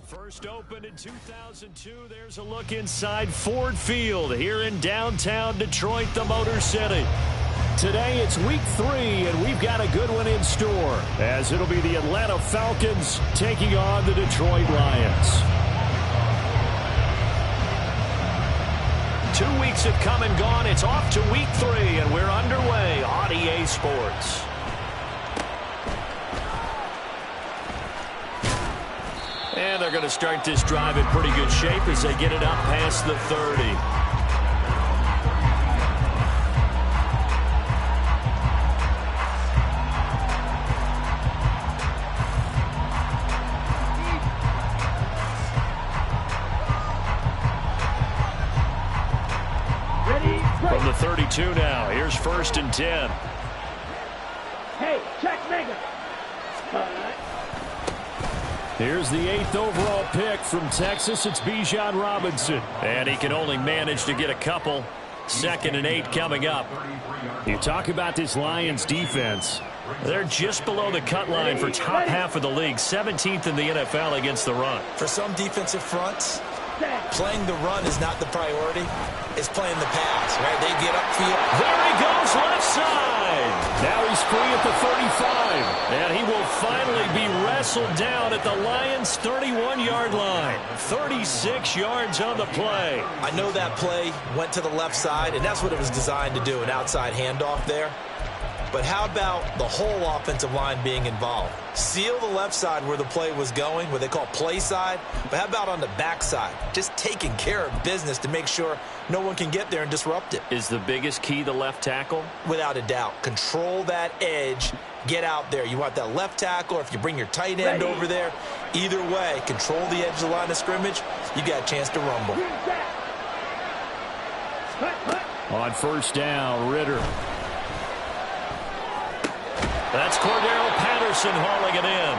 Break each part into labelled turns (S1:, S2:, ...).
S1: First opened in 2002, there's a look inside Ford Field here in downtown Detroit, the Motor City. Today it's week 3, and we've got a good one in store, as it'll be the Atlanta Falcons taking on the Detroit Lions. 2 weeks have come and gone. It's off to week 3, and we're underway on EA Sports. And they're going to start this drive in pretty good shape as they get it up past the 30. From the 32 now, here's 1st and 10.
S2: Hey, check nigga.
S1: Here's the 8th overall pick from Texas. It's Bijan Robinson. And he can only manage to get a couple. 2nd and 8 coming up. You talk about this Lions defense. They're just below the cut line for top half of the league. 17th in the NFL against the run.
S3: For some defensive fronts, playing the run is not the priority. It's playing the pass, right? They get upfield.
S1: There he goes, left side. Now he's free at the 35. And he will finally be wrestled down at the Lions' 31-yard line. 36 yards on the play.
S3: I know that play went to the left side, and that's what it was designed to do, an outside handoff there. But how about the whole offensive line being involved? Seal the left side where the play was going, what they call play side. But how about on the back side? Just taking care of business to make sure no one can get there and disrupt it.
S1: Is the biggest key the left tackle?
S3: Without a doubt. Control that edge. Get out there. You want that left tackle, or if you bring your tight end over there, either way, control the edge of the line of scrimmage, you got a chance to rumble.
S1: On 1st down, Ritter. That's Cordero Patterson hauling it in.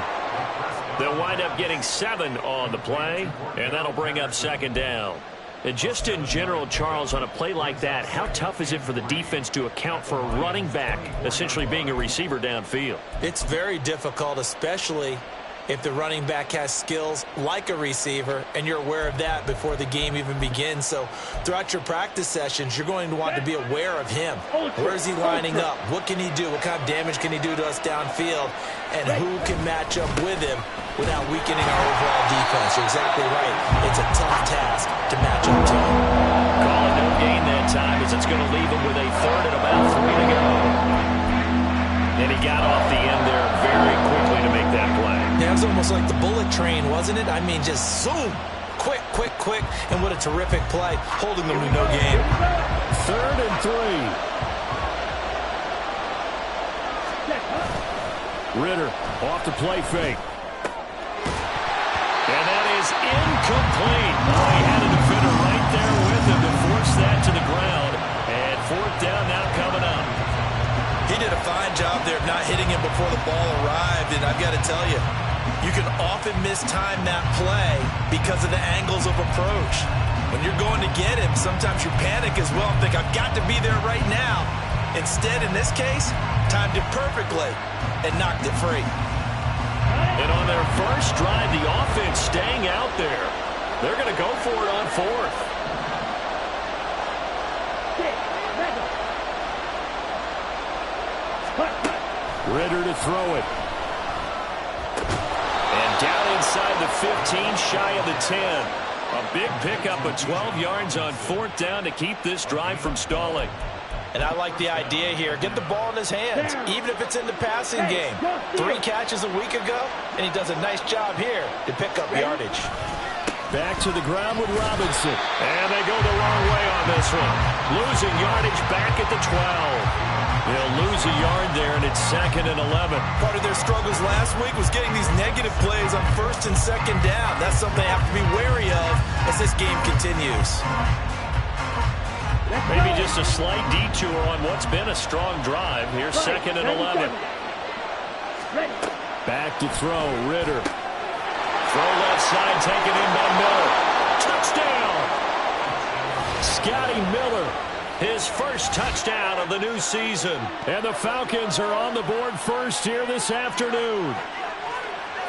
S1: They'll wind up getting 7 on the play, and that'll bring up 2nd down. And just in general, Charles, on a play like that, how tough is it for the defense to account for a running back essentially being a receiver downfield?
S3: It's very difficult, especially if the running back has skills like a receiver, and you're aware of that before the game even begins. So throughout your practice sessions, you're going to want to be aware of him. Where is he lining up? What can he do? What kind of damage can he do to us downfield? And who can match up with him without weakening our overall defense? You're exactly right. It's a tough task to match up to him.
S1: Call it no gain that time, as it's going to leave him with a 3rd and about 3 to go. And he got off the end there very quickly to make that play.
S3: Yeah, it was almost like the bullet train, wasn't it? I mean, just zoom. Quick, quick, quick. And what a terrific play, holding them to no gain.
S1: 3rd and 3. Ritter off the play fake. And that is incomplete. Oh, he had a defender right there with him to force that to the ground. And 4th down now coming up.
S3: He did a fine job there of not hitting him before the ball arrived, and I've got to tell you, you can often mistime that play because of the angles of approach. When you're going to get him, sometimes you panic as well and think, I've got to be there right now. Instead, in this case, timed it perfectly and knocked it free.
S1: And on their first drive, the offense staying out there. They're going to go for it on 4th. Ritter to throw it. And down inside the 15, shy of the 10. A big pickup of 12 yards on 4th down to keep this drive from stalling.
S3: And I like the idea here. Get the ball in his hands, even if it's in the passing game. 3 catches a week ago, and he does a nice job here to pick up yardage.
S1: Back to the ground with Robinson. And they go the wrong way on this one. Losing yardage back at the 12. They'll lose a yard there, and it's 2nd and 11.
S3: Part of their struggles last week was getting these negative plays on 1st and 2nd down. That's something they have to be wary of as this game continues.
S1: Maybe just a slight detour on what's been a strong drive. Here's 2nd and 11. Back to throw, Ritter. Throw left side, taken in by Miller. Touchdown! Scotty Miller, his first touchdown of the new season. And the Falcons are on the board first here this afternoon.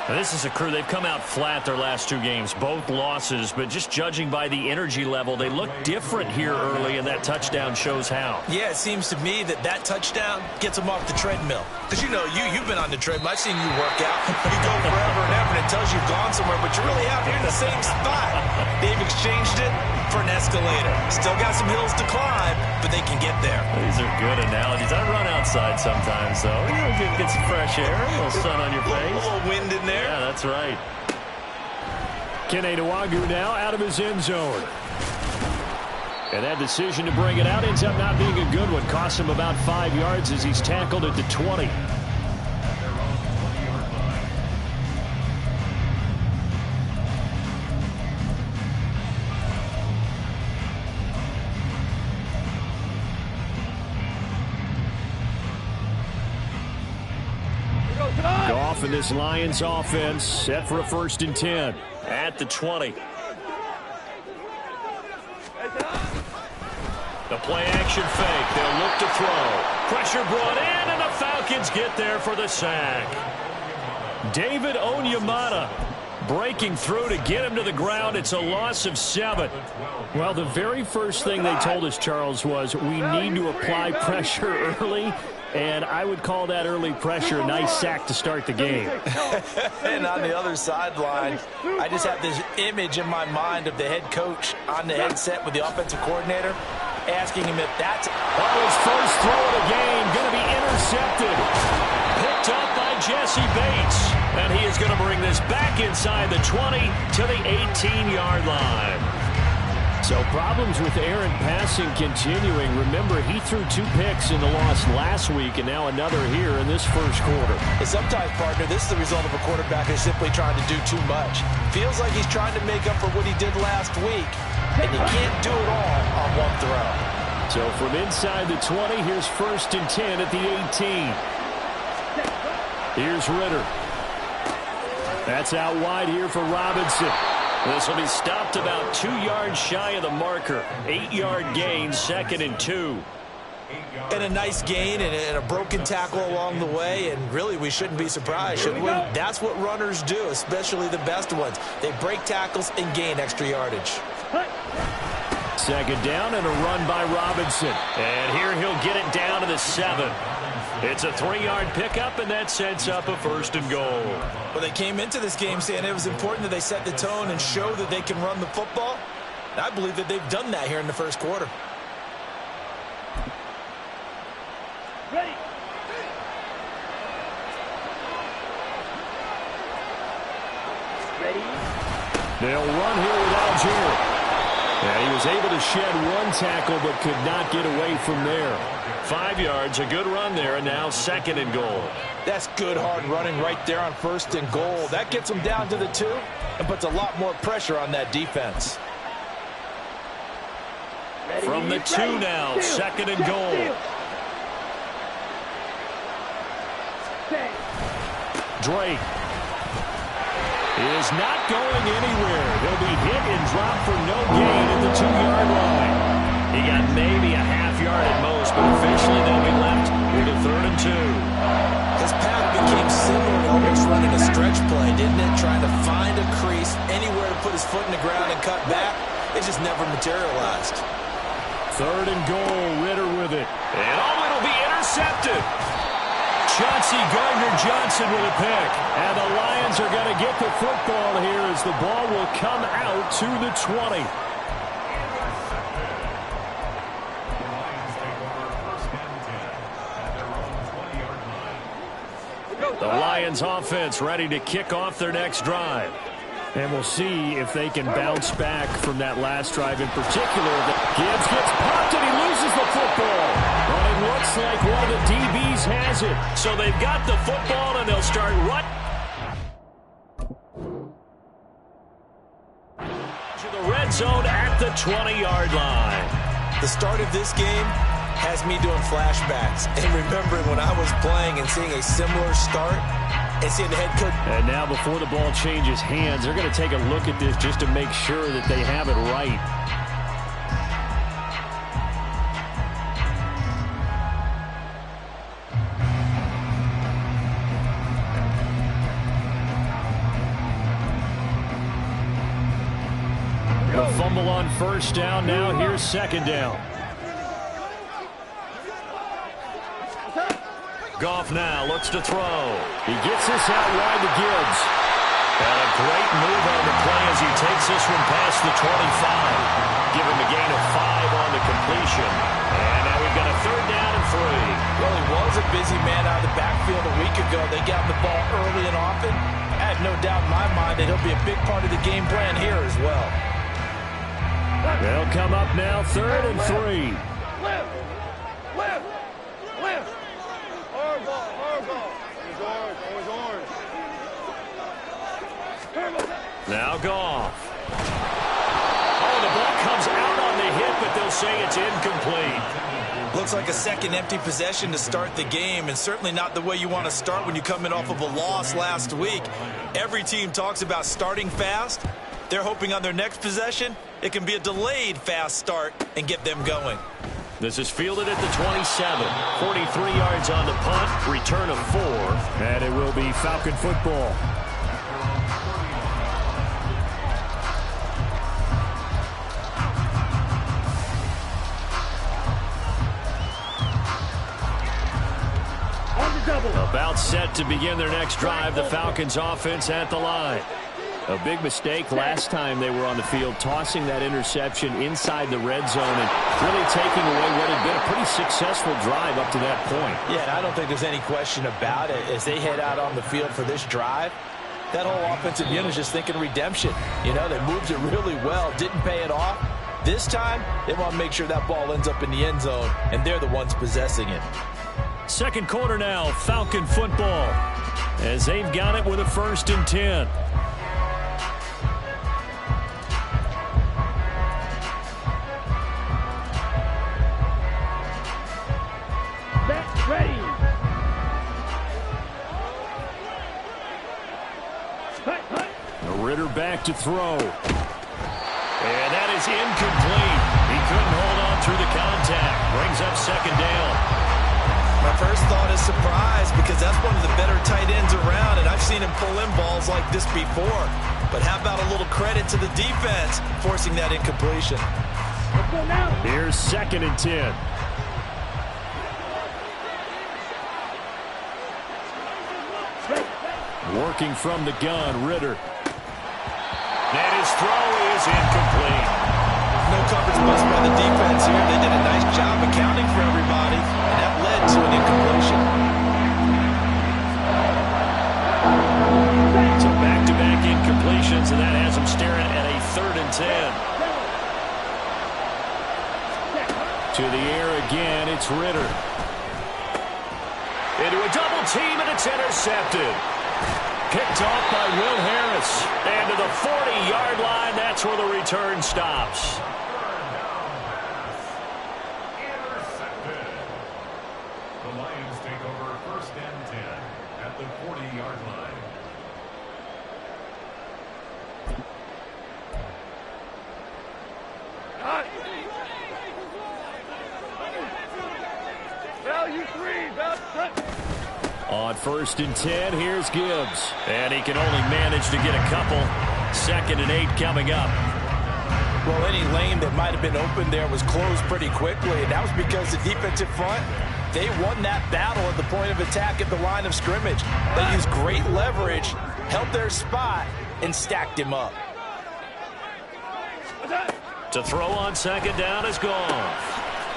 S1: This is a crew. They've come out flat their last two games, both losses, but just judging by the energy level, they look different here early, and that touchdown shows how.
S3: Yeah, it seems to me that touchdown gets them off the treadmill. Because, you've been on the treadmill. I've seen you work out. You go forever and ever, and it tells you you've gone somewhere, but you really have. You're in the same spot. They've exchanged it for an escalator. Still got some hills to climb, but they can get there.
S1: These are good analogies. I run outside sometimes, though. Get some fresh air, a little sun on your face.
S3: A little wind in there.
S1: Yeah, that's right. Kene Nwagu now out of his end zone. And that decision to bring it out ends up not being a good one. Costs him about 5 yards as he's tackled at the 20. Goff and this Lions offense set for a 1st and 10 at the 20. The play action fake. They'll look to throw. Pressure brought in, and the Falcons get there for the sack. David Onyemata breaking through to get him to the ground. It's a loss of 7. Well, the very first thing they told us, Charles, was we need to apply pressure early. And I would call that early pressure a nice sack to start the game.
S3: And on the other sideline, I just have this image in my mind of the head coach on the headset with the offensive coordinator asking him if that's...
S1: His first throw of the game going to be intercepted. Picked up by Jesse Bates. And he is going to bring this back inside the 20 to the 18-yard line. So problems with Aaron passing continuing. Remember, he threw 2 picks in the loss last week and now another here in this first quarter.
S3: And sometimes, partner, this is the result of a quarterback who's simply trying to do too much. Feels like he's trying to make up for what he did last week, and he can't do it all on one throw.
S1: So from inside the 20, here's 1st and 10 at the 18. Here's Ritter. That's out wide here for Robinson. This will be stopped about 2 yards shy of the marker. 8-yard gain, 2nd and 2.
S3: And a nice gain and a broken tackle along the way, and really we shouldn't be surprised, should we? That's what runners do, especially the best ones. They break tackles and gain extra yardage.
S1: 2nd down and a run by Robinson. And here he'll get it down to the 7. It's a 3-yard pickup, and that sets up a 1st and goal.
S3: Well, they came into this game saying it was important that they set the tone and show that they can run the football. And I believe that they've done that here in the first quarter.
S2: Ready. Ready.
S1: They'll run here with Algier. And he was able to shed 1 tackle but could not get away from there. 5 yards, a good run there, and now 2nd and goal.
S3: That's good hard running right there on 1st and goal. That gets them down to the 2 and puts a lot more pressure on that defense.
S2: Ready.
S1: From the 2 now, 2nd and goal. Drake is not going anywhere. He'll be hit and dropped for no gain at the 2-yard line. He got maybe a half yard at most, but officially they'll be left with a 3rd and 2.
S3: His path became similar to almost running a stretch play, didn't it? Trying to find a crease, anywhere to put his foot in the ground and cut back. It just never materialized.
S1: 3rd and goal, Ritter with it. And it'll be intercepted. Chauncey Gardner-Johnson with a pick. And the Lions are going to get the football here as the ball will come out to the 20. The Lions offense ready to kick off their next drive. And we'll see if they can bounce back from that last drive in particular. Gibbs gets popped and he loses the football. But it looks like one of the DBs has it. So they've got the football and they'll start right to the red zone at the 20-yard line.
S3: The start of this game has me doing flashbacks and remembering when I was playing and seeing a similar start and seeing the head coach.
S1: And now before the ball changes hands, they're going to take a look at this just to make sure that they have it right. fumble on first down. Now here's second down. Goff now looks to throw. He gets this out wide to Gibbs. And a great move on the play as he takes this one past the 25. Give him a gain of 5 on the completion. And now we've got a third down and 3.
S3: Well, he was a busy man out of the backfield a week ago. They got the ball early and often. I have no doubt in my mind that he'll be a big part of the game plan here as well.
S1: They'll come up now, third and 3.
S2: Left. Hard ball. It was orange.
S1: Now Goff. Oh, the ball comes out on the hit, but they'll say it's incomplete.
S3: Looks like a second empty possession to start the game, and certainly not the way you want to start when you come in off of a loss last week. Every team talks about starting fast. They're hoping on their next possession, it can be a delayed fast start and get them going.
S1: This is fielded at the 27. 43 yards on the punt, return of 4, and it will be Falcon football. About set to begin their next drive, the Falcons offense at the line. A big mistake last time they were on the field, tossing that interception inside the red zone and really taking away what had been a pretty successful drive up to that point.
S3: Yeah, and I don't think there's any question about it. As they head out on the field for this drive, that whole offensive unit is just thinking redemption. You know, they moved it really well, didn't pay it off. This time, they want to make sure that ball ends up in the end zone, and they're the ones possessing it.
S1: Second quarter now, Falcon football, as they've got it with a 1st and 10.
S2: Ready.
S1: Ritter back to throw. And that is incomplete. He couldn't hold on through the contact. Brings up second down.
S3: My first thought is surprise, because that's one of the better tight ends around, and I've seen him pull in balls like this before. But how about a little credit to the defense forcing that incompletion?
S1: Here's 2nd and 10. Working from the gun, Ritter. And his throw is incomplete.
S3: No coverage bust by the defense here. They did a nice job accounting for everybody, and that led to an incompletion.
S1: So back-to-back incompletions, and that has them staring at a 3rd and 10. To the air again, it's Ritter. Into a double team, and it's intercepted. Picked off by Will Harris. And to the 40-yard line, that's where the return stops.
S4: The Lions take over 1st and 10 at the 40-yard line.
S2: Value 3.
S1: On 1st and 10, here's Gibbs. And he can only manage to get a couple. 2nd and 8 coming up.
S3: Well, any lane that might have been open there was closed pretty quickly, and that was because the defensive front, they won that battle at the point of attack at the line of scrimmage. They used great leverage, held their spot, and stacked him up.
S1: To throw on 2nd down is gone.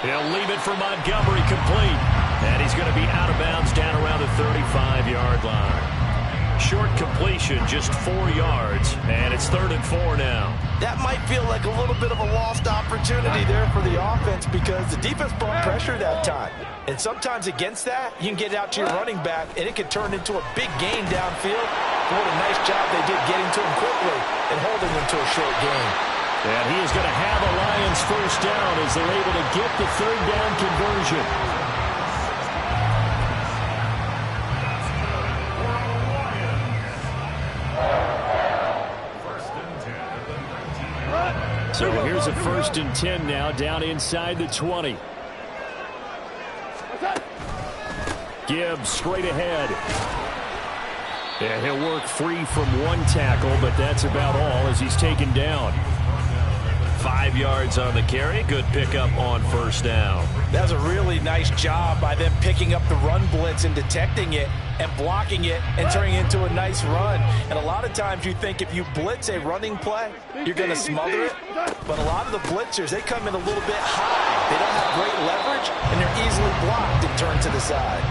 S1: He'll leave it for Montgomery, complete. And he's going to be out of bounds down around the 35-yard line. Short completion, just 4 yards, and it's 3rd and 4 now.
S3: That might feel like a little bit of a lost opportunity there for the offense, because the defense brought pressure that time. And sometimes against that, you can get it out to your running back, and it can turn into a big gain downfield. But what a nice job they did getting to him quickly and holding him to a short gain.
S1: And he is going to have a Lions 1st down as they're able to get the 3rd down conversion. So here's a 1st and 10 now, down inside the 20. Gibbs straight ahead. And he'll work free from 1 tackle, but that's about all as he's taken down. 5 yards on the carry. Good pickup on first down.
S3: That was a really nice job by them picking up the run blitz and detecting it and blocking it and turning it into a nice run. And a lot of times you think if you blitz a running play, you're going to smother it. But a lot of the blitzers, they come in a little bit high. They don't have great leverage, and they're easily blocked and turned to the side.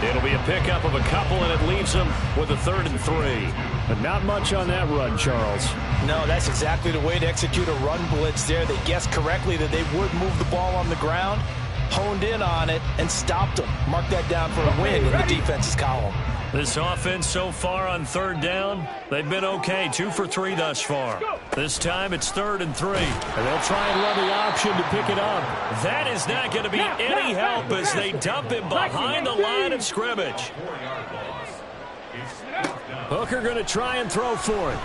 S1: It'll be a pickup of a couple, and it leaves them with a 3rd and 3. But not much on that run, Charles.
S3: No, that's exactly the way to execute a run blitz there. They guessed correctly that they would move the ball on the ground, honed in on it, and stopped them. Mark that down for a win in the defense's column.
S1: This offense so far on 3rd down, they've been okay. 2 for 3 thus far. This time it's 3rd and 3. And they'll try and run the option to pick it up. That is not going to be any help as they dump him behind the line of scrimmage. Hooker going to try and throw for it.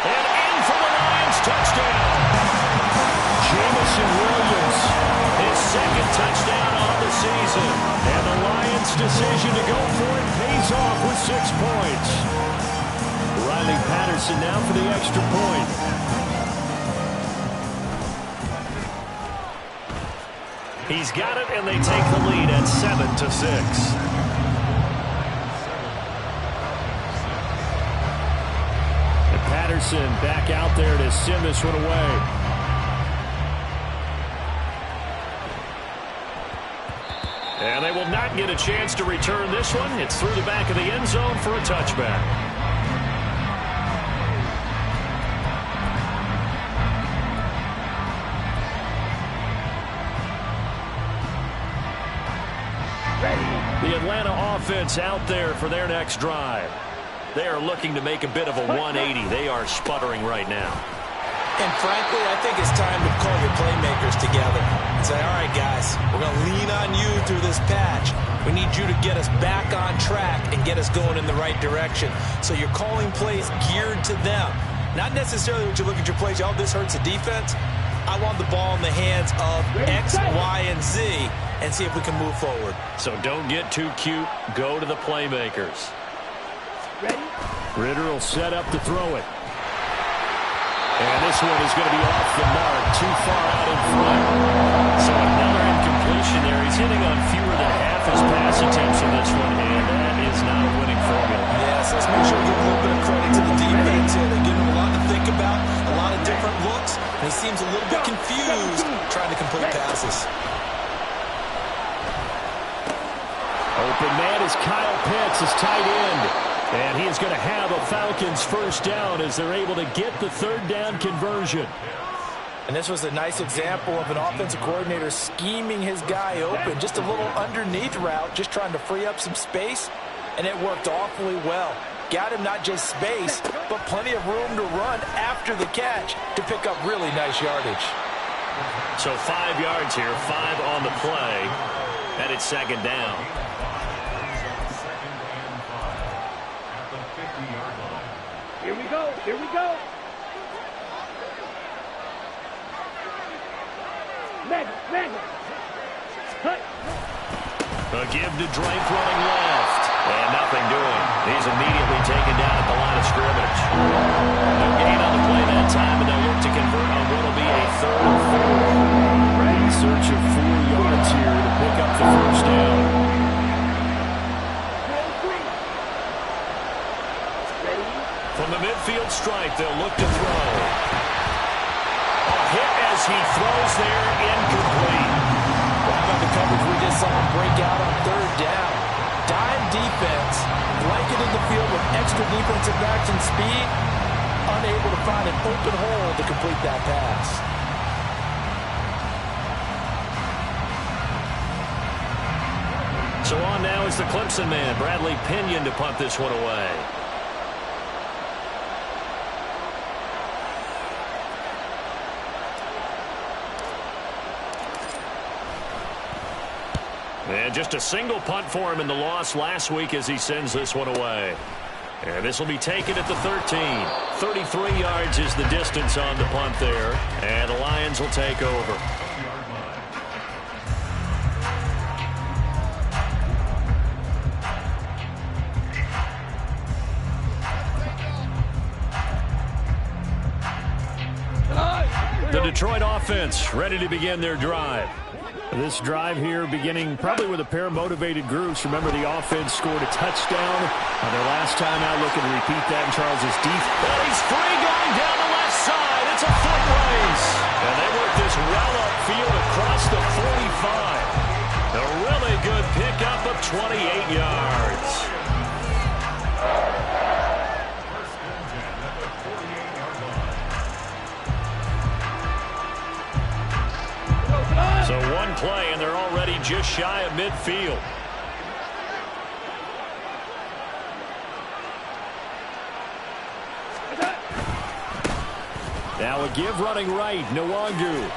S1: And in for the Lions, touchdown. Jamison Williams, his 2nd touchdown on the season. And the Lions' decision to go for it pays off with 6 points. Riley Patterson now for the extra point. He's got it, and they take the lead at 7-6. Patterson back out there to send this one away. And they will not get a chance to return this one. It's through the back of the end zone for a touchback. The Atlanta offense out there for their next drive. They are looking to make a bit of a 180. They are sputtering right now.
S3: And frankly, I think it's time to call your playmakers together and say, all right, guys, we're going to lean on you through this patch. We need you to get us back on track and get us going in the right direction. So you're calling plays geared to them. Not necessarily when you look at your plays, oh, this hurts the defense. I want the ball in the hands of X, Y, and Z and see if we can move forward.
S1: So don't get too cute. Go to the playmakers. Ritter will set up to throw it. And this one is going to be off the mark, too far out in front. So another incompletion there. He's hitting on fewer than half his pass attempts in this one, and that is not a winning formula.
S3: Yes, let's make sure we give a little bit of credit to the defense here. They give him a lot to think about, a lot of different looks, and he seems a little bit confused trying to complete passes.
S1: Open man is Kyle Pitts, his tight end. And he is going to have a Falcons first down as they're able to get the 3rd down conversion.
S3: And this was a nice example of an offensive coordinator scheming his guy open. Just a little underneath route, just trying to free up some space. And it worked awfully well. Got him not just space, but plenty of room to run after the catch to pick up really nice yardage.
S1: So 5 yards here, 5 on the play. And it's 2nd down.
S2: Here we go. Here we go. Mega. Cut.
S1: A give to Drake running left. And nothing doing. He's immediately taken down at the line of scrimmage. No gain on the play that time, and they'll look to convert on what will be a 3rd and 4. In search of 4 yards here to pick up the first down. From the midfield stripe, they'll look to throw. A hit as he throws there, incomplete.
S3: How about the coverage we just saw him break out on 3rd down? Dime defense, blanketed the field with extra defensive backs and speed, unable to find an open hole to complete that pass.
S1: So on now is the Clemson man, Bradley Pinion, to punt this one away. And just a single punt for him in the loss last week as he sends this one away. And this will be taken at the 13. 33 yards is the distance on the punt there. And the Lions will take over. The Detroit offense ready to begin their drive. This drive here beginning probably with a pair of motivated groups. Remember, the offense scored a touchdown on their last time out. Looking to repeat that in Charles's defense.
S5: Well, he's free going down the left side. It's a foot race.
S1: And they work this well upfield across the 45. A really good pickup of 28 yards. So one play, and they're already just shy of midfield. Now a give running right, Nwangu.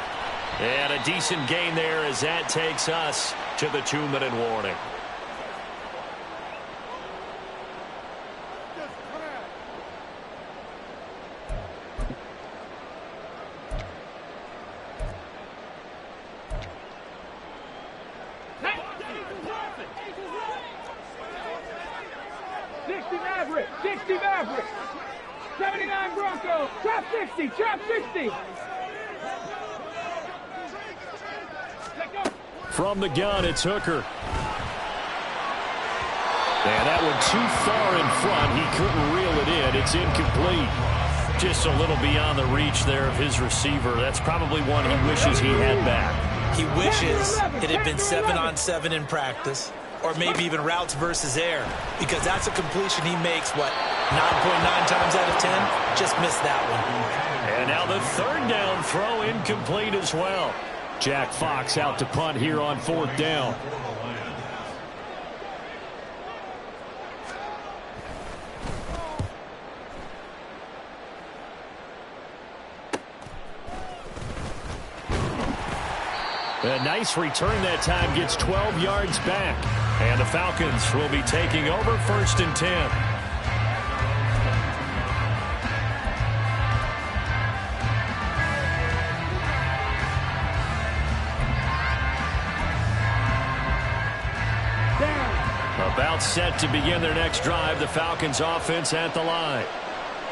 S1: And a decent gain there as that takes us to the 2-minute warning.
S2: Maverick, 60 Maverick, 79 Broncos, trap 60, trap 60.
S1: From the gun, it's Hooker. And that one too far in front. He couldn't reel it in. It's incomplete. Just a little beyond the reach there of his receiver. That's probably one he wishes he had back.
S3: He wishes it had been 7-on-7 in practice, or maybe even routes versus air, because that's a completion he makes, 9.9 times out of 10? Just missed that one.
S1: And now the third down throw incomplete as well. Jack Fox out to punt here on 4th down. A nice return that time, gets 12 yards back. And the Falcons will be taking over 1st and 10. About set to begin their next drive. The Falcons offense at the line.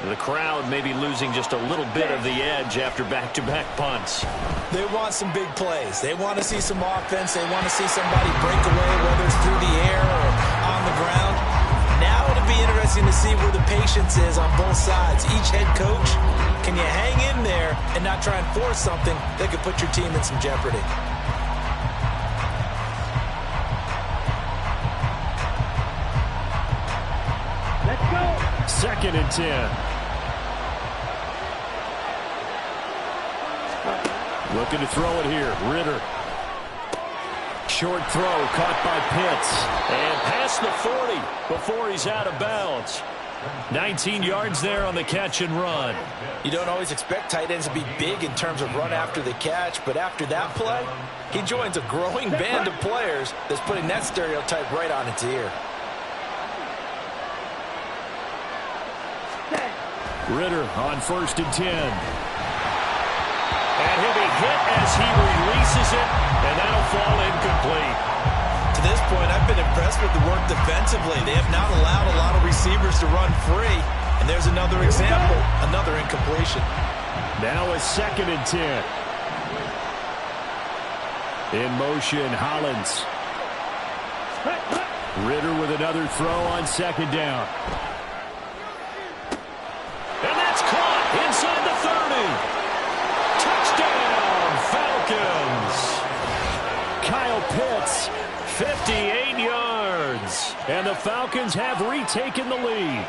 S1: The crowd may be losing just a little bit of the edge after back-to-back punts.
S3: They want some big plays. They want to see some offense. They want to see somebody break away, whether it's through the air or on the ground. Now it'll be interesting to see where the patience is on both sides. Each head coach, can you hang in there and not try and force something that could put your team in some jeopardy?
S2: Let's go.
S1: 2nd and 10. Looking to throw it here. Ritter. Short throw caught by Pitts. And past the 40 before he's out of bounds. 19 yards there on the catch and run.
S3: You don't always expect tight ends to be big in terms of run after the catch, but after that play, he joins a growing band of players that's putting that stereotype right on its ear.
S1: Ritter on 1st and 10. And he'll be hit as he releases it, and that'll fall incomplete.
S3: To this point, I've been impressed with the work defensively. They have not allowed a lot of receivers to run free. And there's another example, another incompletion.
S1: Now a 2nd and 10. In motion, Hollins. Ritter with another throw on 2nd down. And that's caught inside the 30. Touchdown, Falcons. Kyle Pitts, 58 yards. And the Falcons have retaken the lead.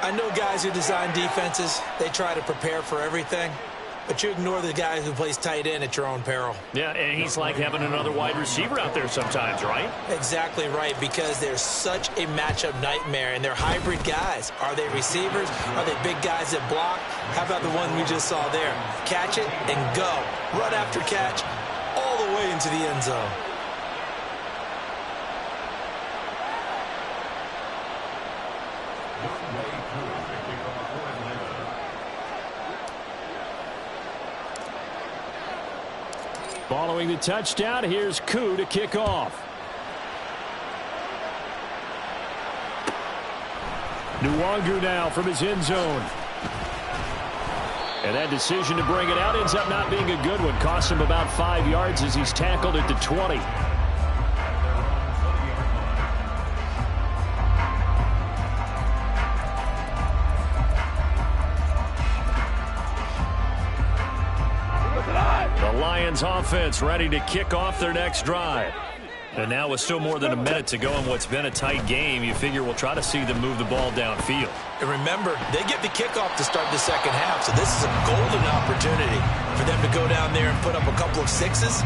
S3: I know guys who design defenses, they try to prepare for everything. But you ignore the guy who plays tight end at your own peril.
S1: Yeah, and he's like having another wide receiver out there sometimes, right?
S3: Exactly right, because they're such a matchup nightmare, and they're hybrid guys. Are they receivers? Are they big guys that block? How about the one we just saw there? Catch it and go. Run after catch all the way into the end zone.
S1: Following the touchdown, here's Koo to kick off. Nwangu now from his end zone. And that decision to bring it out ends up not being a good one. Costs him about 5 yards as he's tackled at the 20. The Lions offense ready to kick off their next drive. And now with still more than a minute to go in what's been a tight game, you figure we'll try to see them move the ball downfield.
S3: And remember, they get the kickoff to start the second half, so this is a golden opportunity for them to go down there and put up a couple of sixes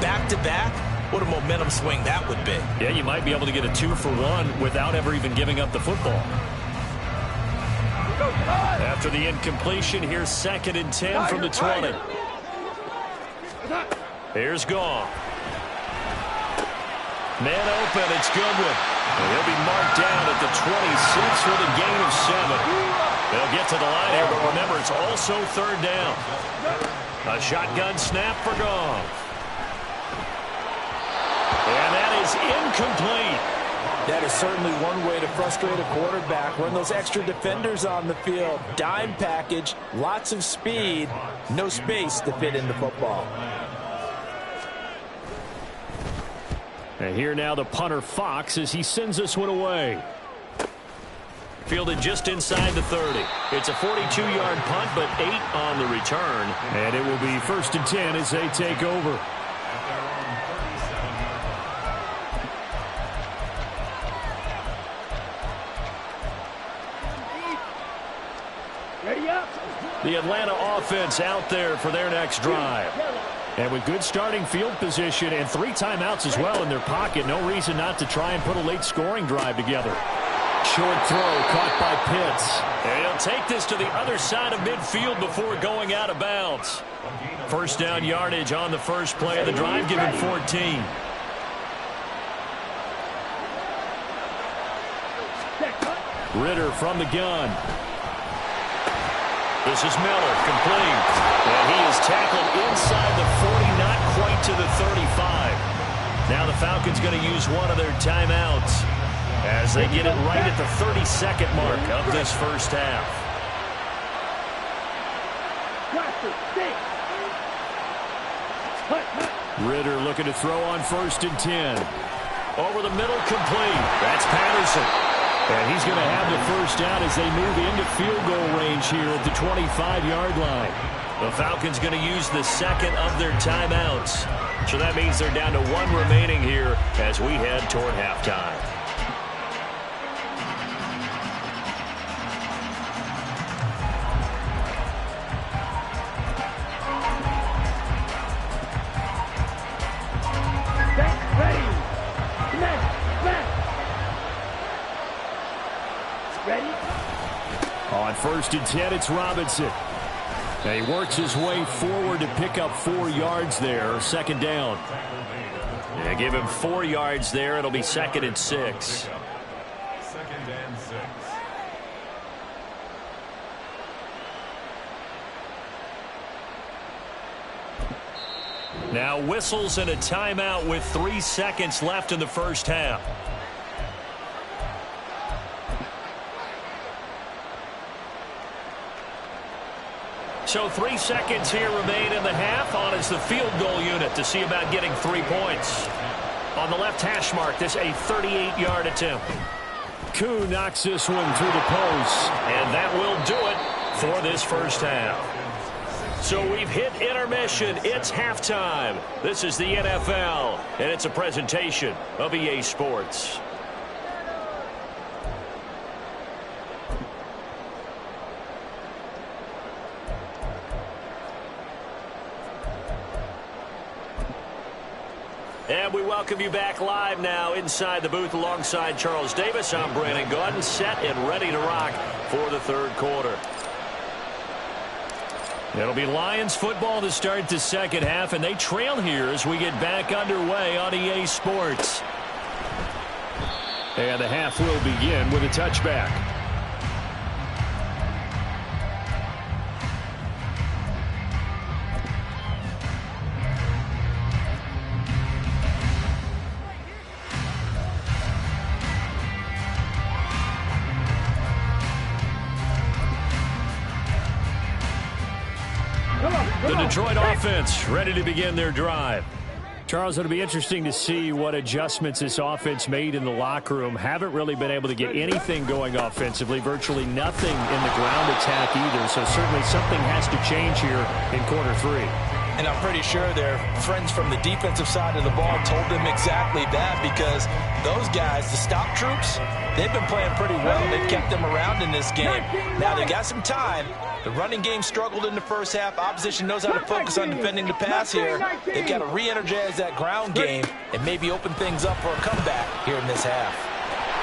S3: back-to-back. What a momentum swing that would be.
S1: Yeah, you might be able to get a 2-for-1 without ever even giving up the football. After the incompletion, here's 2nd and 10 from the 20. Here's Goff. Man open, it's Goodwin. And he'll be marked down at the 26 with a gain of 7. They'll get to the line here, but remember, it's also 3rd down. A shotgun snap for Goff. And that is incomplete.
S6: That is certainly one way to frustrate a quarterback. Run those extra defenders on the field. Dime package, lots of speed, no space to fit in the football.
S1: And here now the punter Fox as he sends this one away. Fielded just inside the 30. It's a 42-yard punt, but 8 on the return. And it will be 1st and 10 as they take over.
S2: Ready up.
S1: The Atlanta offense out there for their next drive. And with good starting field position and 3 timeouts as well in their pocket, no reason not to try and put a late scoring drive together. Short throw caught by Pitts. And he'll take this to the other side of midfield before going out of bounds. 1st down yardage on the first play of the drive, given 14. Ritter from the gun. This is Miller, complete. And he is tackled inside the 40, not quite to the 35. Now the Falcons going to use one of their timeouts as they get it right at the 32nd mark of this first half. Ritter looking to throw on 1st and 10. Over the middle, complete. That's Patterson. And he's going to have the first down as they move into field goal range here at the 25-yard line. The Falcons going to use the 2nd of their timeouts. So that means they're down to 1 remaining here as we head toward halftime. On 1st and 10, it's Robinson. And he works his way forward to pick up 4 yards there. 2nd down. Yeah, give him 4 yards there. It'll be 2nd and 6.
S4: 2nd and 6.
S1: Now whistles and a timeout with 3 seconds left in the first half. So 3 seconds here remain in the half. On is the field goal unit to see about getting 3 points. On the left hash mark, this a 38-yard attempt. Koo knocks this one through the post. And that will do it for this first half. So we've hit intermission. It's halftime. This is the NFL, and it's a presentation of EA Sports. And we welcome you back live now inside the booth alongside Charles Davis. I'm Brandon Gaudin, set and ready to rock for the 3rd quarter. It'll be Lions football to start the 2nd half, and they trail here as we get back underway on EA Sports. And the half will begin with a touchback. The Detroit offense ready to begin their drive. Charles, it'll be interesting to see what adjustments this offense made in the locker room. Haven't really been able to get anything going offensively, virtually nothing in the ground attack either. So certainly something has to change here in quarter three.
S3: And I'm pretty sure their friends from the defensive side of the ball told them exactly that, because those guys, the stop troops, they've been playing pretty well. They've kept them around in this game. Now they got some time. The running game struggled in the first half. Opposition knows how to focus on defending the pass here. They've got to re-energize that ground game and maybe open things up for a comeback here in this half.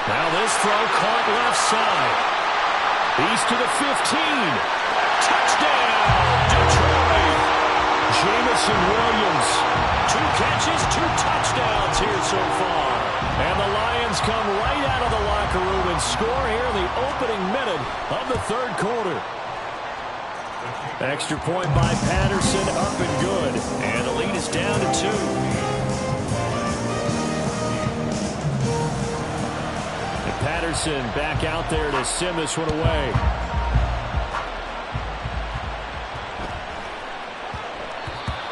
S1: Now this throw caught left side. He's to the 15. Touchdown, Detroit. Jamison Williams. 2 catches, 2 touchdowns here so far. And the Lions come right out of the locker room and score here in the opening minute of the third quarter. Extra point by Patterson, up and good. And the lead is down to 2. And Patterson back out there to send this one away.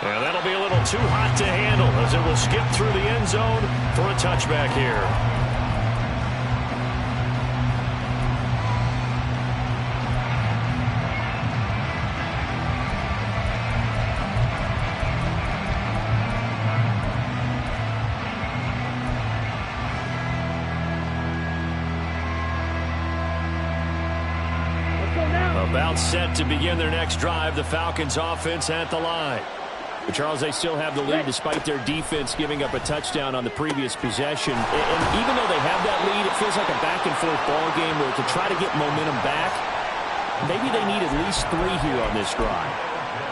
S1: And that'll be a little too hot to handle as it will skip through the end zone for a touchback here. About set to begin their next drive, the Falcons offense at the line. But Charles, they still have the lead despite their defense giving up a touchdown on the previous possession. And even though they have that lead, it feels like a back-and-forth ball game where to try to get momentum back, maybe they need at least 3 here on this drive.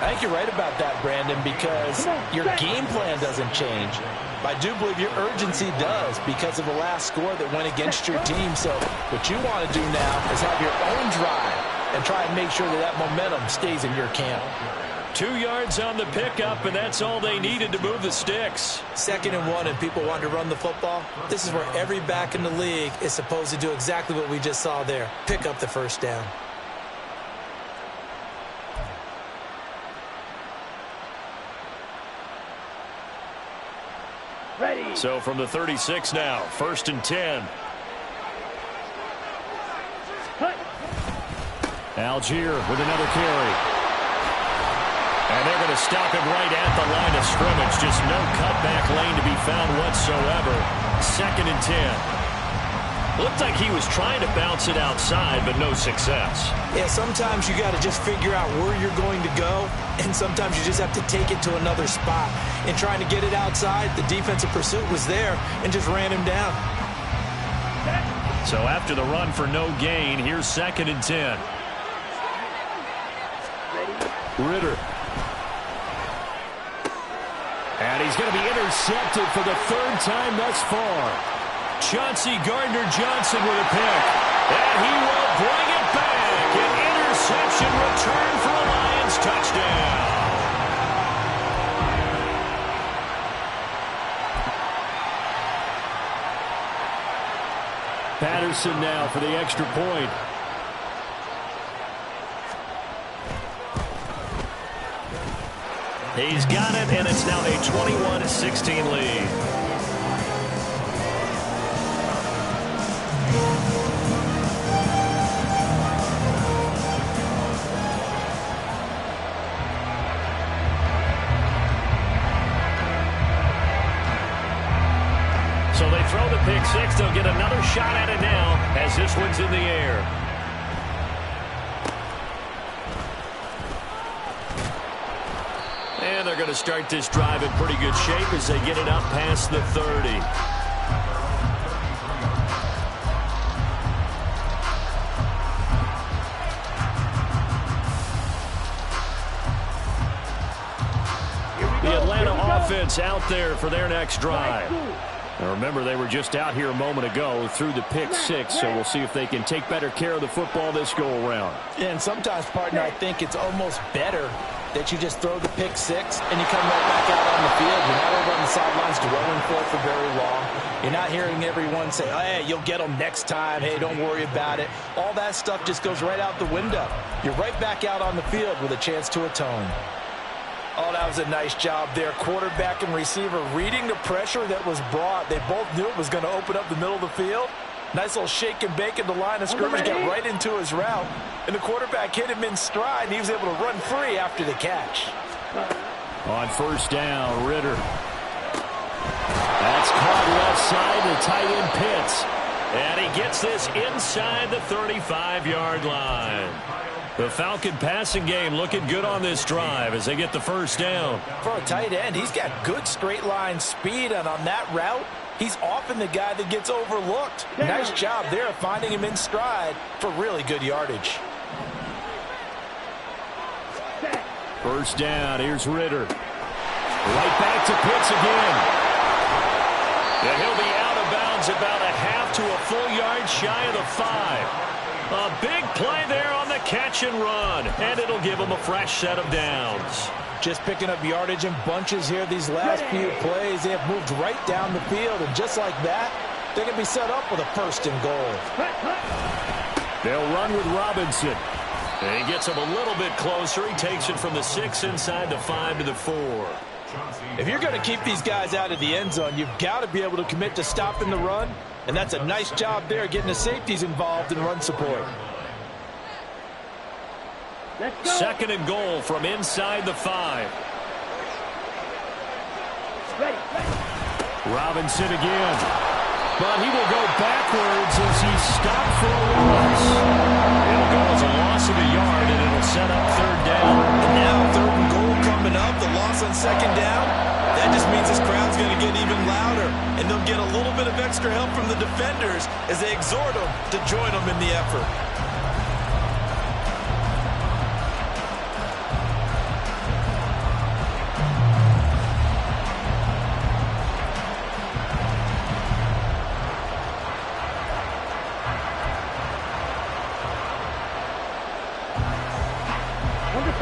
S3: I think you're right about that, Brandon, because your game plan doesn't change. I do believe your urgency does because of the last score that went against your team. So what you want to do now is have your own drive and try and make sure that that momentum stays in your camp.
S1: 2 yards on the pickup, and that's all they needed to move the sticks.
S3: 2nd and 1, and people want to run the football. This is where every back in the league is supposed to do exactly what we just saw there. Pick up the first down.
S2: Ready.
S1: So from the 36 now, 1st and 10. Algier with another carry. And they're going to stop him right at the line of scrimmage. Just no cutback lane to be found whatsoever. 2nd and 10. Looked like he was trying to bounce it outside, but no success.
S3: Yeah, sometimes you got to just figure out where you're going to go, and sometimes you just have to take it to another spot. In trying to get it outside, the defensive pursuit was there and just ran him down.
S1: So after the run for no gain, here's 2nd and 10. Ritter. And he's going to be intercepted for the 3rd time thus far. Chauncey Gardner-Johnson with a pick. And he will bring it back. An interception return for a Lions touchdown. Patterson now for the extra point. He's got it, and it's now a 21-16 lead. So they throw the pick 6. They'll get another shot at it now as this one's in the air. And they're going to start this drive in pretty good shape as they get it up past the 30. The Atlanta offense out there for their next drive. Now remember, they were just out here a moment ago through the pick 6, so we'll see if they can take better care of the football this go-around.
S3: And sometimes, partner, I think it's almost better that you just throw the pick 6 and you come right back out on the field. You're not over on the sidelines dwelling for very long. You're not hearing everyone say, oh, hey, you'll get them next time. Hey, don't worry about it. All that stuff just goes right out the window. You're right back out on the field with a chance to atone.
S6: Oh, that was a nice job there. Quarterback and receiver reading the pressure that was brought. They both knew it was going to open up the middle of the field. Nice little shake and bake at the line of scrimmage, got right into his route. And the quarterback hit him in stride, and he was able to run free after the catch.
S1: On first down, Ritter. That's caught left side, the tight end Pitts. And he gets this inside the 35-yard line. The Falcon passing game looking good on this drive as they get the first down.
S6: For a tight end, he's got good straight line speed, and on that route, he's often the guy that gets overlooked. Nice job there finding him in stride for really good yardage.
S1: First down, here's Ritter. Right back to Pitts again. And he'll be out of bounds about a half to a full yard shy of the 5. A big play there on the catch and run, and it'll give him a fresh set of downs.
S6: Just picking up yardage in bunches here these last few plays. They have moved right down the field, and just like that, they're going to be set up with a first and goal.
S1: They'll run with Robinson. And he gets him a little bit closer. He takes it from the 6 inside the 5 to the 4.
S6: If you're going to keep these guys out of the end zone, you've got to be able to commit to stopping the run. And that's a nice job there, getting the safeties involved in run support.
S1: Second and goal from inside the 5. Robinson again. But he will go backwards as he's stopped for a loss. It'll go as a loss of a yard, and it'll set up third down.
S3: And now third and goal coming up. The loss on second down. That just means this crowd's going to get even louder. And they'll get a little bit of extra help from the defenders as they exhort them to join them in the effort.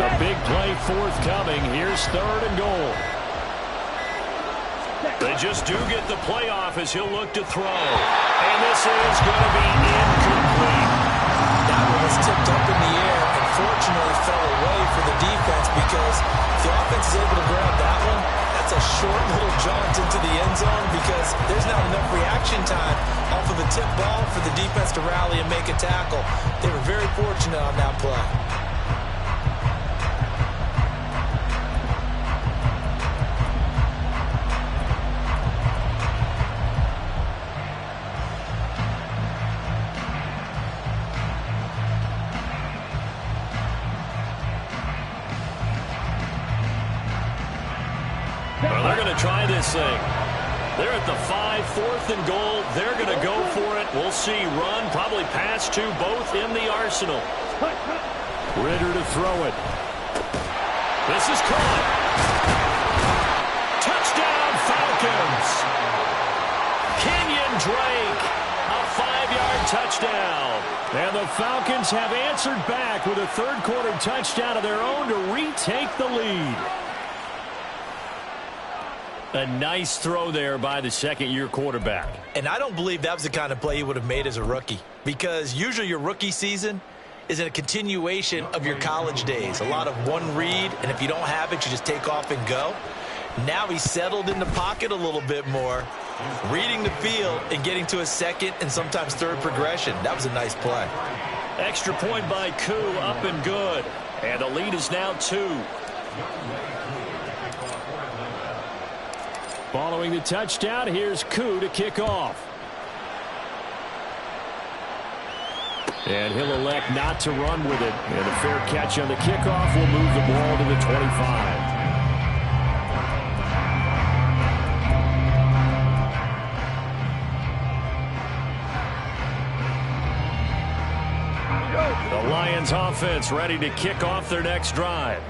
S1: A big play forthcoming. Here's third and goal. They just do get the playoff as he'll look to throw. And this is going to be incomplete.
S3: That one was tipped up in the air and fortunately fell away for the defense because if the offense is able to grab that one, that's a short little jaunt into the end zone because there's not enough reaction time off of a tip ball for the defense to rally and make a tackle. They were very fortunate on that play.
S1: Well, they're going to try this thing. They're at the 5, fourth and goal. They're going to go for it. We'll see. Run, probably pass to both in the arsenal. Ritter to throw it. This is caught. Touchdown, Falcons. Kenyon Drake, a 5-yard touchdown. And the Falcons have answered back with a third-quarter touchdown of their own to retake the lead. A nice throw there by the second-year quarterback.
S3: And I don't believe that was the kind of play he would have made as a rookie because usually your rookie season is in a continuation of your college days. A lot of one read, and if you don't have it, you just take off and go. Now he's settled in the pocket a little bit more, reading the field and getting to a second and sometimes third progression. That was a nice play.
S1: Extra point by Koo, up and good. And the lead is now 2. Following the touchdown, here's Koo to kick off. And he'll elect not to run with it. And a fair catch on the kickoff will move the ball to the 25. The Lions offense ready to kick off their next drive.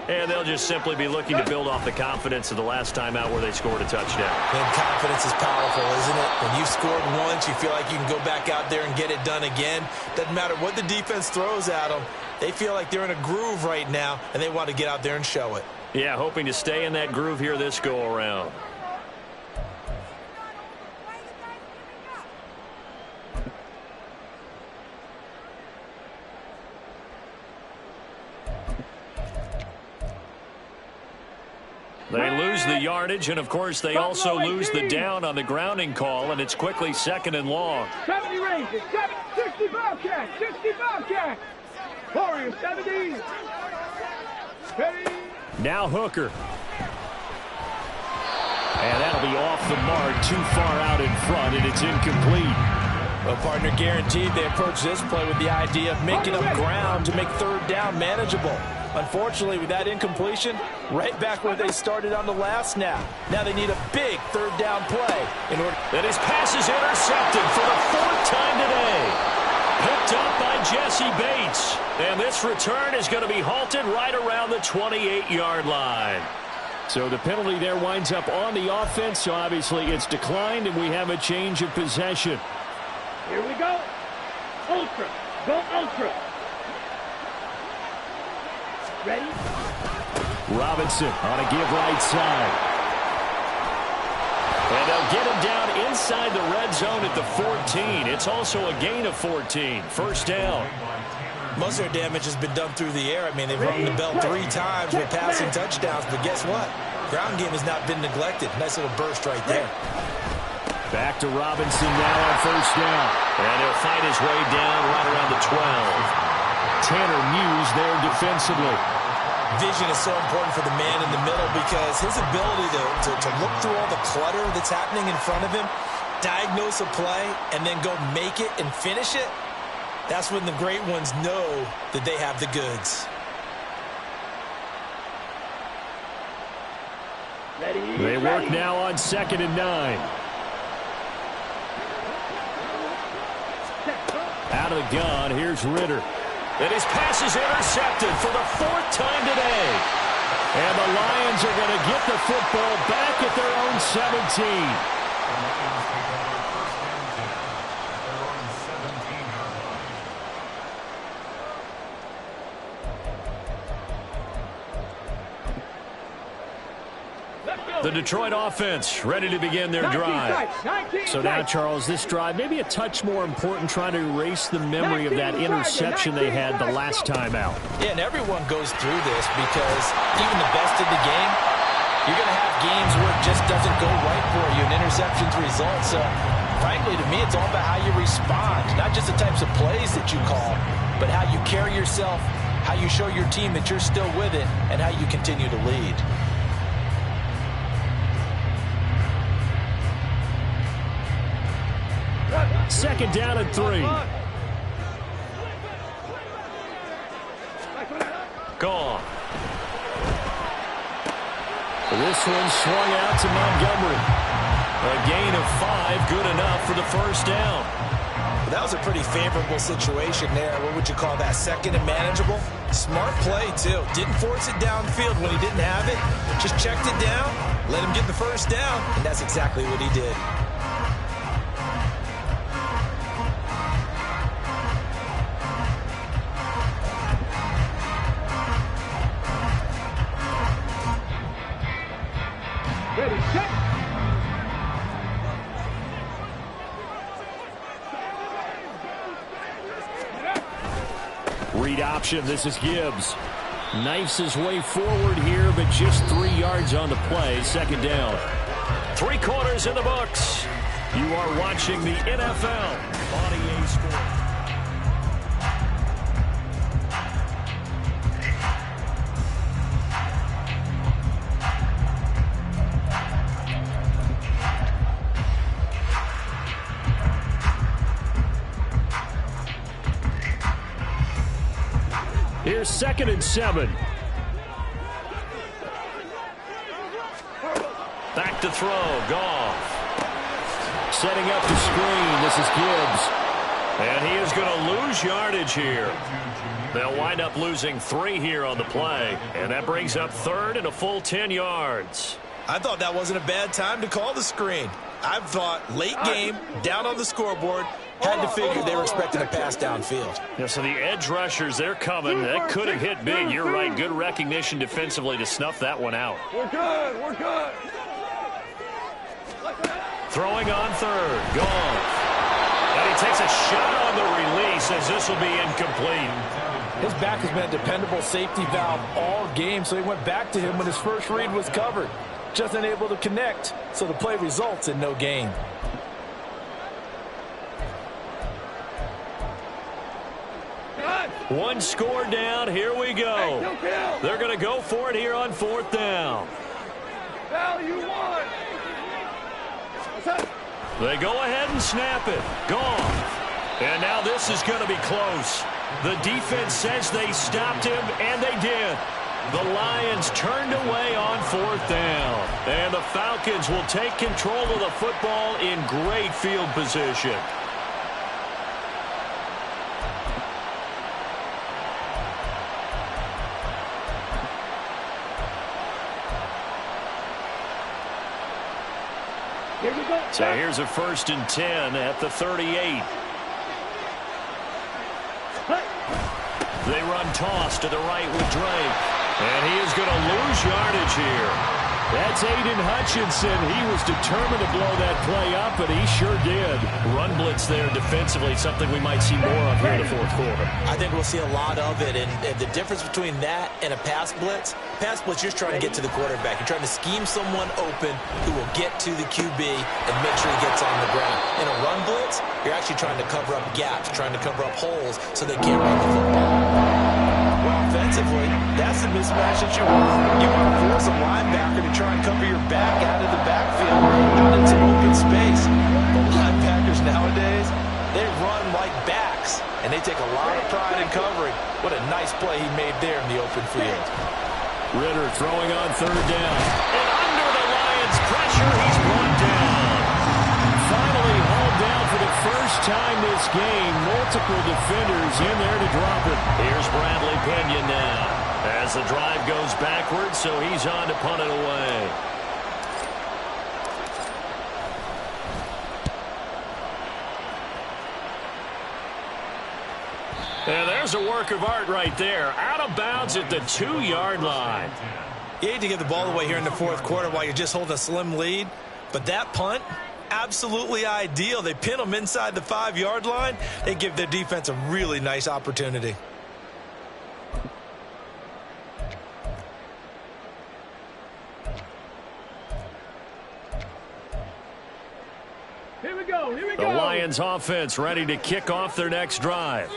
S1: And they'll just simply be looking to build off the confidence of the last time out where they scored a touchdown.
S3: And confidence is powerful, isn't it? When you've scored once, you feel like you can go back out there and get it done again. Doesn't matter what the defense throws at them. They feel like they're in a groove right now, and they want to get out there and show it.
S1: Yeah, hoping to stay in that groove here this go-around. They lose the yardage, and, of course, they also lose the down on the grounding call, and it's quickly 2nd and long.
S2: 70 ranges, 60 Bobcats, 60 Bobcats. Warriors, 70. Ready.
S1: Now Hooker. And that'll be off the mark, too far out in front, and it's incomplete.
S6: Well, partner, guaranteed they approach this play with the idea of making up ground to make 3rd down manageable. Unfortunately, with that incompletion, right back where they started on the last snap. Now they need a big 3rd down play in order.
S1: And his pass is intercepted for the 4th time today. Picked up by Jesse Bates. And this return is going to be halted right around the 28-yard line. So the penalty there winds up on the offense, so obviously it's declined, and we have a change of possession.
S2: Here we go. Ultra. Go Ultra. Ready?
S1: Robinson on a give right side. And they'll get him down inside the red zone at the 14. It's also a gain of 14. 1st down.
S3: Most of their damage has been done through the air. I mean, they've rung the bell 3 times with passing touchdowns, but guess what? Ground game has not been neglected. Nice little burst right there.
S1: Back to Robinson now on 1st down. And he'll fight his way down right around the 12. Tanner Muse there defensively.
S3: Vision is so important for the man in the middle because his ability to look through all the clutter that's happening in front of him, diagnose a play, and then go make it and finish it, that's when the great ones know that they have the goods.
S1: They work now on 2nd and 9. Out of the gun, here's Ritter. And his pass is intercepted for the 4th time today. And the Lions are going to get the football back at their own 17. The Detroit offense ready to begin their drive. So now, Charles, this drive maybe a touch more important, trying to erase the memory of that interception they had the last time out.
S3: Yeah, and everyone goes through this because even the best of the game, you're going to have games where it just doesn't go right for you, and interceptions result. So, frankly, to me, it's all about how you respond, not just the types of plays that you call, but how you carry yourself, how you show your team that you're still with it, and how you continue to lead.
S1: 2nd down and 3. Gone. This one swung out to Montgomery. A gain of 5, good enough for the 1st down.
S3: Well, that was a pretty favorable situation there. What would you call that? 2nd and manageable? Smart play, too. Didn't force it downfield when he didn't have it. Just checked it down, let him get the 1st down, and that's exactly what he did.
S2: Ready, set.
S1: Read option, this is Gibbs. Knifes his way forward here, but just 3 yards on the play. 2nd down. 3 quarters in the books. You are watching the NFL on EA Sports. Here's 2nd and 7. Back to throw. Goff. Setting up the screen. This is Gibbs. And he is going to lose yardage here. They'll wind up losing 3 here on the play. And that brings up 3rd and a full 10 yards.
S3: I thought that wasn't a bad time to call the screen. I thought late game, down on the scoreboard, had to figure they were expecting a pass downfield.
S1: Yeah, so the edge rushers, they're coming. That could have hit big. You're right. Good recognition defensively to snuff that one out.
S2: We're good. We're good.
S1: Throwing on 3rd. Gone. And he takes a shot on the release as this will be incomplete.
S6: His back has been a dependable safety valve all game, so he went back to him when his first read was covered. Just unable to connect, so the play results in no gain.
S1: One score down. Here we go. They're going to go for it here on 4th down. They go ahead and snap it. Gone. And now this is going to be close. The defense says they stopped him, and they did. The Lions turned away on 4th down. And the Falcons will take control of the football in great field position.
S2: Here we go.
S1: So here's a 1st and 10 at the 38. They run toss to the right with Drake. And he is going to lose yardage here. That's Aiden Hutchinson. He was determined to blow that play up, and he sure did. Run blitz there defensively, something we might see more of here in the 4th quarter.
S3: I think we'll see a lot of it, and the difference between that and a pass blitz, you're trying to get to the quarterback. You're trying to scheme someone open who will get to the QB and make sure he gets on the ground. In a run blitz, you're actually trying to cover up gaps, trying to cover up holes so they can't run the football. Well, offensively, that's the mismatch that you want. You want to force a linebacker to try and cover your back out of the backfield, out into open space. The linebackers nowadays, they run like backs, and they take a lot of pride in covering. What a nice play he made there in the open field.
S1: Ritter throwing on 3rd down. And under the Lions' pressure, he's brought down. Finally hauled down for the first time this game. Multiple defenders in there to drop it. Here's Bradley Pinion now. As the drive goes backwards, so he's on to punt it away. And there's a work of art right there. Out of bounds at the 2-yard line.
S3: You hate to give the ball away here in the 4th quarter while you're just holding a slim lead, but that punt, absolutely ideal. They pin them inside the 5-yard line. They give their defense a really nice opportunity.
S2: Here we go.
S1: The Lions offense ready to kick off their next drive.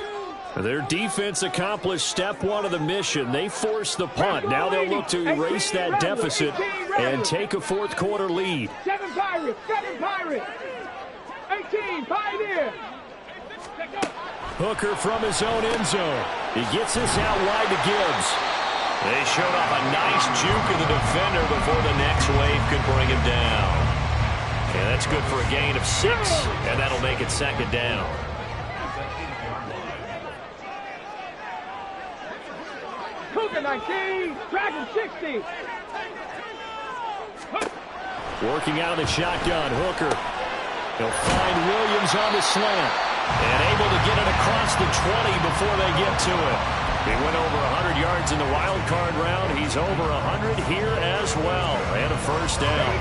S1: Their defense accomplished step 1 of the mission. They forced the punt. Now they'll look to erase that deficit and take a 4th quarter lead.
S2: 7 Pirates. 18 Pioneers.
S1: Hooker from his own end zone. He gets this out wide to Gibbs. They showed off a nice juke of the defender before the next wave could bring him down. And that's good for a gain of 6, and that'll make it 2nd down.
S2: Cougar 19, Dragon 60.
S1: Working out of the shotgun, Hooker. He'll find Williams on the slant. And able to get it across the 20 before they get to it. He went over 100 yards in the wild card round. He's over 100 here as well. And a 1st down.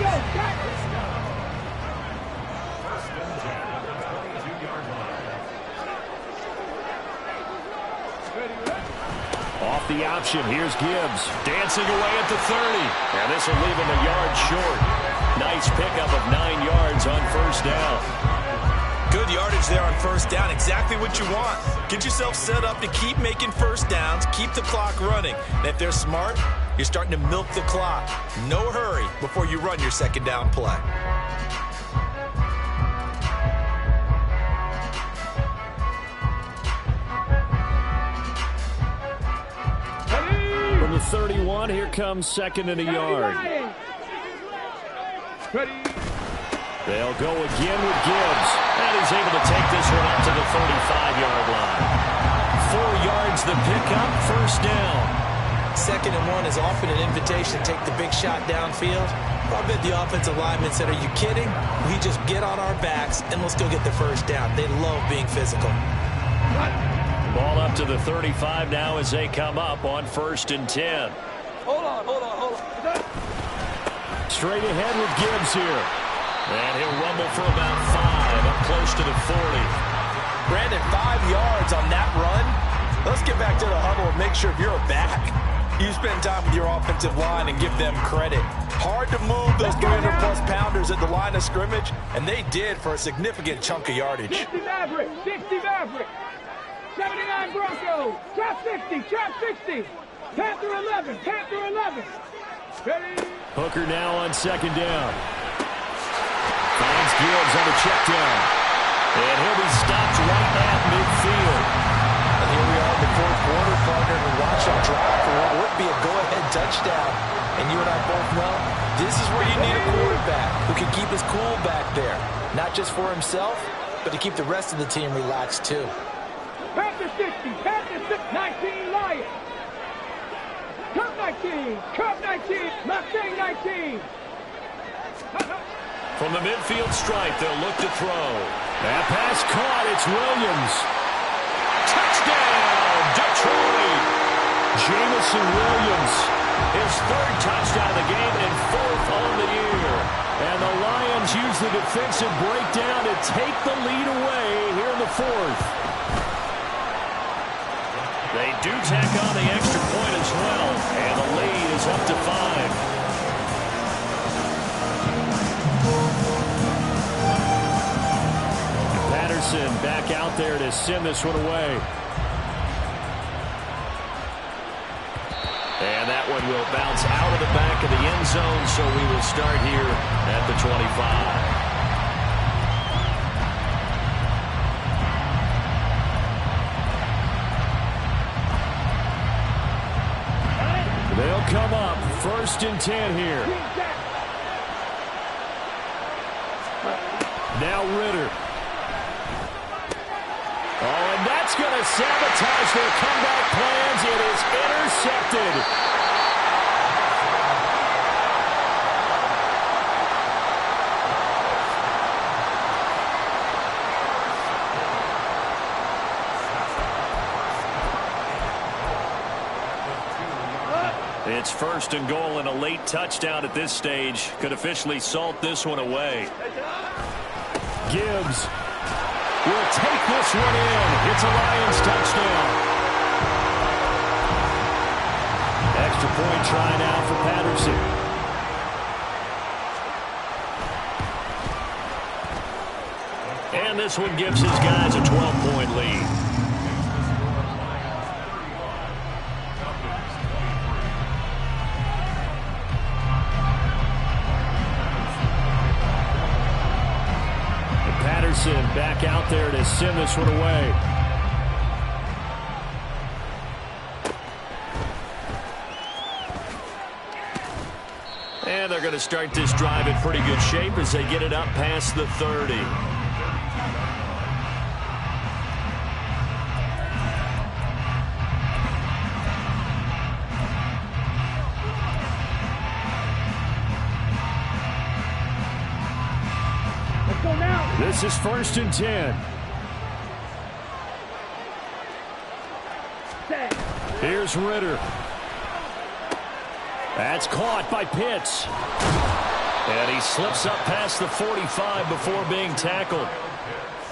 S1: Off the option, here's Gibbs. Dancing away at the 30. And this will leave him a yard short. Nice pickup of 9 yards on 1st down.
S3: Good yardage there on 1st down. Exactly what you want. Get yourself set up to keep making 1st downs, keep the clock running. And if they're smart, you're starting to milk the clock. No hurry before you run your 2nd down play.
S1: From the 31, here comes 2nd and a yard. They'll go again with Gibbs. And he's able to take this one up to the 35-yard line. 4 yards the pickup, 1st down.
S3: 2nd and 1 is often an invitation to take the big shot downfield. I bet the offensive lineman said, are you kidding? We just get on our backs and let's go get the 1st down. They love being physical.
S1: Ball up to the 35 now as they come up on 1st and 10.
S2: Hold on.
S1: Straight ahead with Gibbs here. And he'll rumble for about 5, up close to the 40.
S6: Brandon, 5 yards on that run. Let's get back to the huddle and make sure if you're back, you spend time with your offensive line and give them credit. Hard to move those 300-plus pounders at the line of scrimmage, and they did for a significant chunk of yardage.
S2: 60 Maverick, 60 Maverick. 79 Broncos, trap 60, trap 60. Panther 11, Panther 11. Ready?
S1: Hooker now on second down. Finds Gibbs on the check down. And he'll be stopped right at midfield.
S6: And here we are in the fourth quarter, partner, to watch them drive for what would be a go-ahead touchdown. And you and I both know this is where you need a quarterback who can keep his cool back there. Not just for himself, but to keep the rest of the team relaxed too.
S2: Panther 60, Panther 19 Lions. Cup 19, Cup 19, Mustang 19.
S1: From the midfield stripe, they'll look to throw. That pass caught. It's Williams. Touchdown, Detroit. Jamison Williams, his third touchdown of the game and fourth on the year. And the Lions use the defensive breakdown to take the lead away here in the fourth. They do tack on the extra point as well, and the lead is up to 5. Patterson back out there to send this one away. And that one will bounce out of the back of the end zone, so we will start here at the 25. They'll come up 1st and 10 here. Now Ritter. Oh, and that's going to sabotage their comeback plans. It is intercepted. It's 1st and goal, and a late touchdown at this stage could officially salt this one away. Gibbs will take this one in. It's a Lions touchdown. Extra point try now for Patterson. And this one gives his guys a 12-point lead. Back out there to send this one away. And they're going to start this drive in pretty good shape as they get it up past the 30. This is 1st and 10. Here's Ritter. That's caught by Pitts. And he slips up past the 45 before being tackled.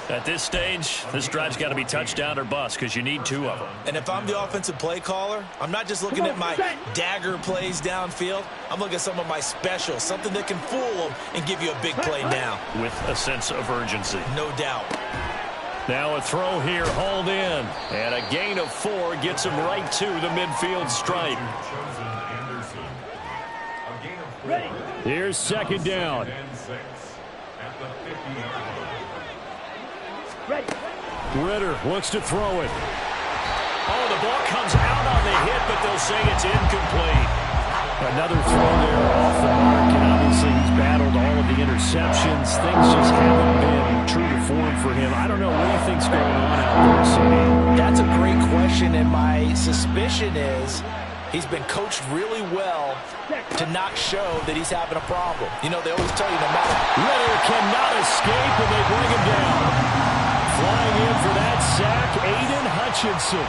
S1: At this stage, this drive's got to be touchdown or bust because you need 2 of them.
S3: And if I'm the offensive play caller, I'm not just looking at my dagger plays downfield. I'm looking at some of my specials, something that can fool them and give you a big play now.
S1: With a sense of urgency.
S3: No doubt.
S1: Now a throw here, hauled in. And a gain of 4 gets him right to the midfield stripe. Here's 2nd down. Ritter wants to throw it. Oh, the ball comes out on the hit, but they'll say it's incomplete. Another throw there off the mark, and obviously he's battled all of the interceptions. Things just haven't been true to form for him. I don't know what he thinks going on out there, City.
S6: That's a great question, and my suspicion is he's been coached really well to not show that he's having a problem. You know, they always tell you no matter.
S1: Ritter cannot escape, and they bring him down. Flying in for that sack, Aiden Hutchinson.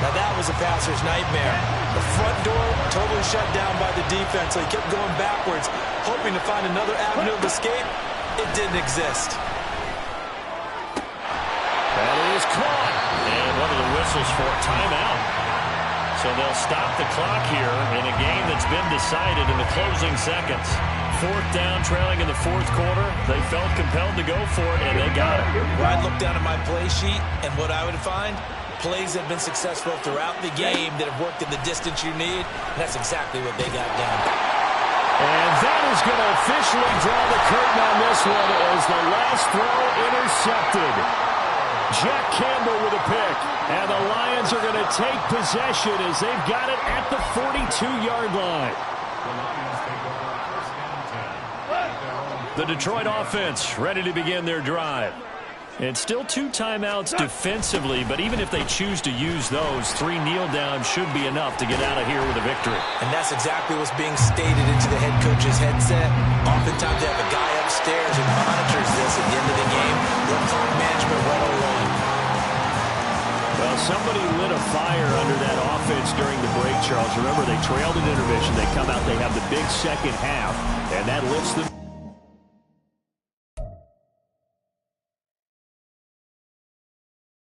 S3: Now that was a passer's nightmare. The front door totally shut down by the defense, so he kept going backwards, hoping to find another avenue of escape. It didn't exist.
S1: That is caught. And one of the whistles for a timeout. So they'll stop the clock here in a game that's been decided in the closing seconds. Fourth down, trailing in the fourth quarter. They felt compelled to go for it, and they got it.
S3: Well, I'd look down at my play sheet, and what I would find, plays have been successful throughout the game that have worked in the distance you need, and that's exactly what they got done.
S1: And that is going to officially draw the curtain on this one as the last throw intercepted. Jack Campbell with a pick. And the Lions are going to take possession as they've got it at the 42-yard line. The Detroit offense ready to begin their drive. And still 2 timeouts defensively, but even if they choose to use those, 3 kneel downs should be enough to get out of here with a victory.
S3: And that's exactly what's being stated into the head coach's headset. Oftentimes they have a guy upstairs who monitors this at the end of the game. Let clock management run along.
S1: Well, somebody lit a fire under that offense during the break, Charles. Remember, they trailed at intermission. They come out, they have the big second half, and that lifts them.